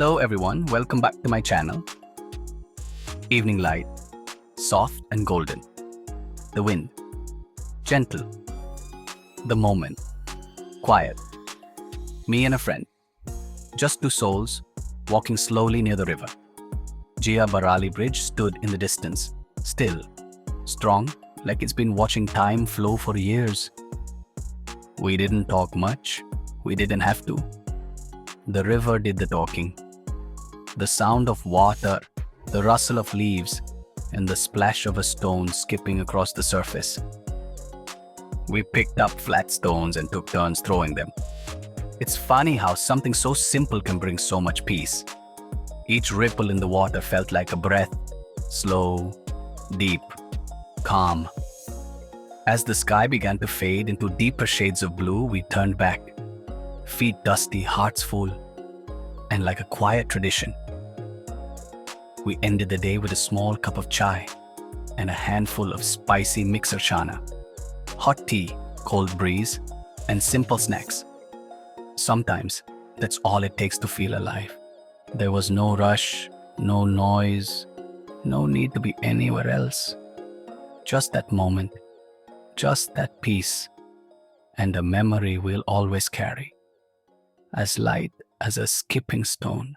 Hello everyone, welcome back to my channel. Evening light, soft and golden. The wind, gentle. The moment, quiet. Me and a friend, just two souls, walking slowly near the river. Jia Borali Bridge stood in the distance, still, strong, like it's been watching time flow for years. We didn't talk much, we didn't have to. The river did the talking. The sound of water, the rustle of leaves, and the splash of a stone skipping across the surface. We picked up flat stones and took turns throwing them. It's funny how something so simple can bring so much peace. Each ripple in the water felt like a breath, slow, deep, calm. As the sky began to fade into deeper shades of blue, we turned back, feet dusty, hearts full, and like a quiet tradition, we ended the day with a small cup of chai and a handful of spicy mixer chana, hot tea, cold breeze, and simple snacks. Sometimes that's all it takes to feel alive. There was no rush, no noise, no need to be anywhere else. Just that moment, just that peace, and a memory we'll always carry, as light as a skipping stone.